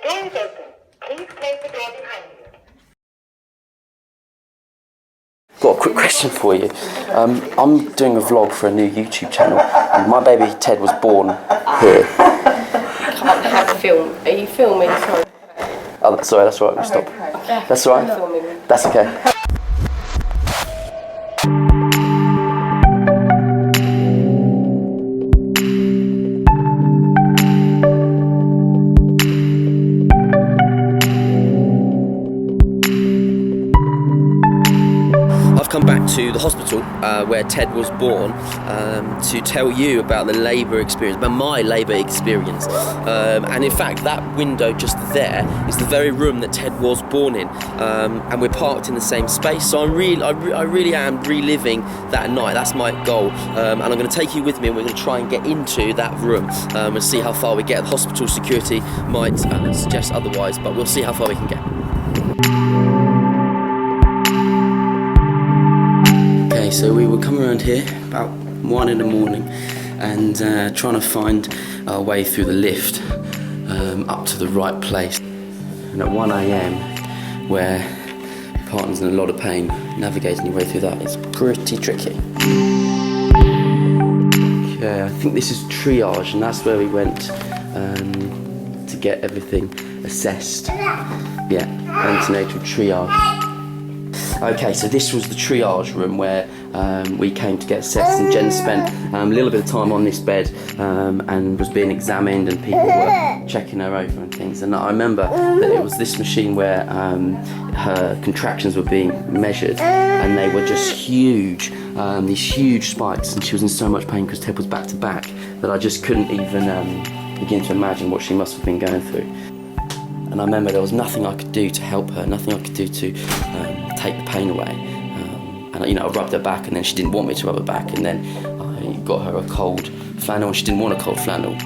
door is open. Please close the door behind you. Got a quick question for you. I'm doing a vlog for a new YouTube channel. And my baby Ted was born here. Can't have film. Are you filming? Sorry. Oh, sorry, that's all right. We'll stop. Okay. That's all right. That's okay. Come back to the hospital where Ted was born to tell you about the labour experience, about my labour experience, and in fact that window just there is the very room that Ted was born in, and we're parked in the same space, so I really am reliving that night. That's my goal, and I'm going to take you with me, and we're going to try and get into that room and see how far we get. The hospital security might suggest otherwise, but we'll see how far we can get. Okay, so we were coming around here about 1 in the morning and trying to find our way through the lift up to the right place. And at 1 AM, where your partner's in a lot of pain, navigating your way through that is pretty tricky. Okay, I think this is triage, and that's where we went to get everything assessed. Yeah, antenatal triage. Okay, so this was the triage room where we came to get assessed, and Jen spent a little bit of time on this bed and was being examined, and people were checking her over and things. And I remember that it was this machine where her contractions were being measured, and they were just huge, these huge spikes, and she was in so much pain because Ted was back to back that I just couldn't even begin to imagine what she must have been going through. And I remember there was nothing I could do to help her, nothing I could do to take the pain away. And I rubbed her back, and then she didn't want me to rub her back, and then I got her a cold flannel, and she didn't want a cold flannel.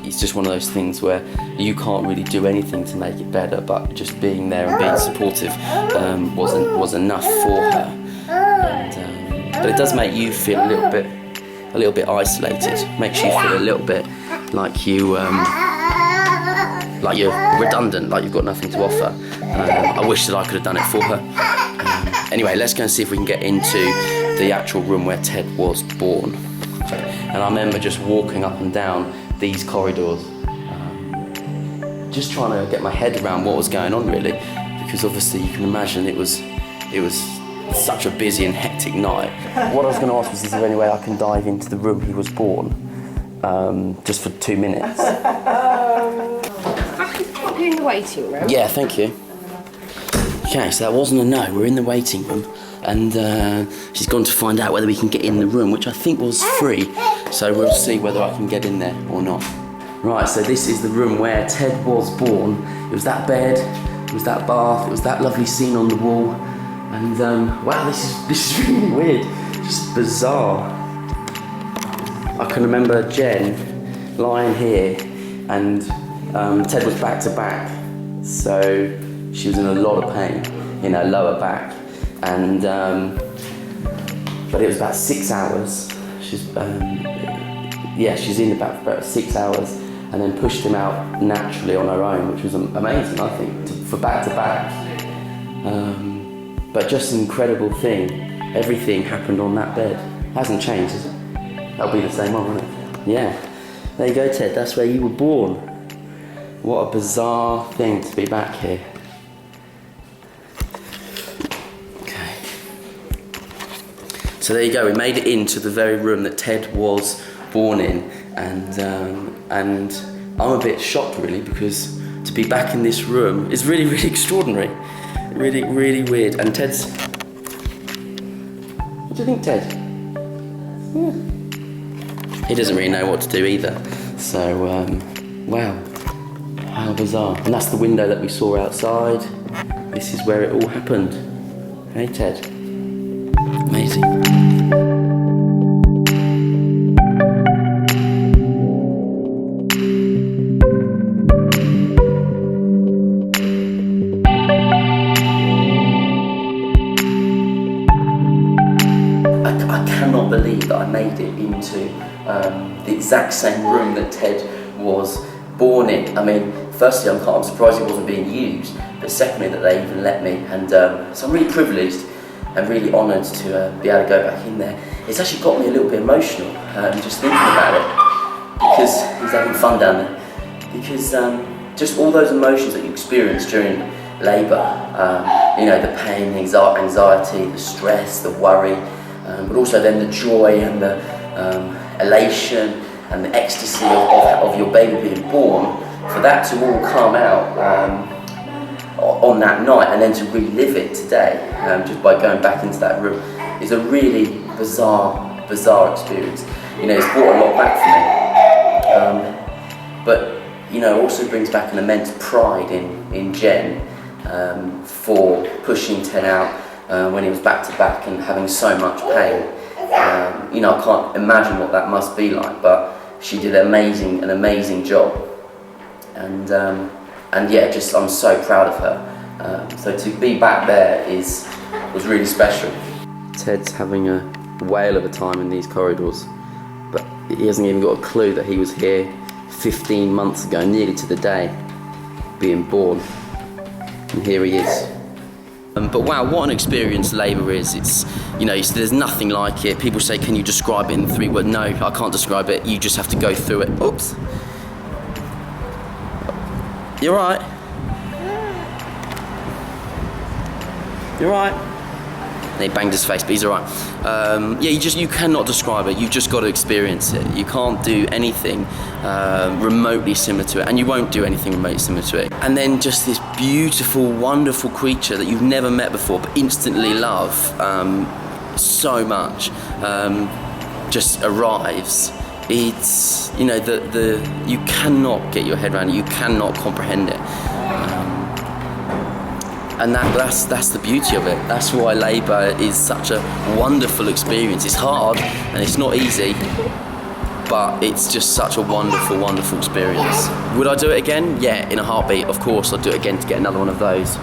It's just one of those things where you can't really do anything to make it better, but just being there and being supportive was enough for her. And, but it does make you feel a little bit isolated. Makes you feel a little bit like you. Like you're redundant, like you've got nothing to offer. I wish that I could have done it for her. Anyway, let's go and see if we can get into the actual room where Ted was born. And I remember just walking up and down these corridors, just trying to get my head around what was going on, really, because obviously you can imagine it was such a busy and hectic night. What I was going to ask was, is there any way I can dive into the room he was born, just for 2 minutes? You're in the waiting room. Yeah, thank you. Okay, so that wasn't a no. We're in the waiting room, and she's gone to find out whether we can get in the room, which I think was free. So we'll see whether I can get in there or not. Right, so this is the room where Ted was born. It was that bed, it was that bath, it was that lovely scene on the wall, and wow, this is really weird, just bizarre. I can remember Jen lying here, and Ted was back to back, so she was in a lot of pain in her lower back, and but it was about 6 hours. She's in about 6 hours, and then pushed him out naturally on her own, which was amazing, I think, for back to back. But just an incredible thing. Everything happened on that bed. Hasn't changed, has it? That'll be the same one, won't it? Yeah. There you go, Ted. That's where you were born. What a bizarre thing to be back here. Okay. So there you go, we made it into the very room that Ted was born in, and I'm a bit shocked, really, because to be back in this room is really, really extraordinary. Really, really weird. And Ted's... What do you think, Ted? Yeah. He doesn't really know what to do either. So, wow. How bizarre. And that's the window that we saw outside. This is where it all happened. Hey, Ted. Amazing. I cannot believe that I made it into the exact same room that Ted was born in. I mean, firstly, I'm surprised it wasn't being used, but secondly, that they even let me. And so I'm really privileged and really honoured to be able to go back in there. It's actually got me a little bit emotional, just thinking about it, because he's having fun down there. Because just all those emotions that you experience during labour, you know, the pain, the anxiety, the stress, the worry, but also then the joy and the elation and the ecstasy of your baby being born, for that to all come out on that night and then to relive it today, just by going back into that room, is a really bizarre experience. You know, it's brought a lot back for me. But you know, also brings back an immense pride in Jen for pushing 10 out when he was back to back and having so much pain. You know, I can't imagine what that must be like, but she did an amazing job. And yeah, just I'm so proud of her. So to be back there was really special. Ted's having a whale of a time in these corridors, but he hasn't even got a clue that he was here 15 months ago, nearly to the day, being born. And here he is. But wow, what an experience labour is. It's, you know, there's nothing like it. People say, can you describe it in 3 words? No, I can't describe it. You just have to go through it. Oops. You're right. You're right. He banged his face, but he's alright. Yeah, you cannot describe it. You just got to experience it. You can't do anything remotely similar to it, and you won't do anything remotely similar to it. And then just this beautiful, wonderful creature that you've never met before, but instantly love so much, just arrives. It's, you know, you cannot get your head around it. You cannot comprehend it. And that's the beauty of it. That's why labour is such a wonderful experience. It's hard and it's not easy, but it's just such a wonderful, wonderful experience. Would I do it again? Yeah, in a heartbeat, of course I'd do it again to get another one of those.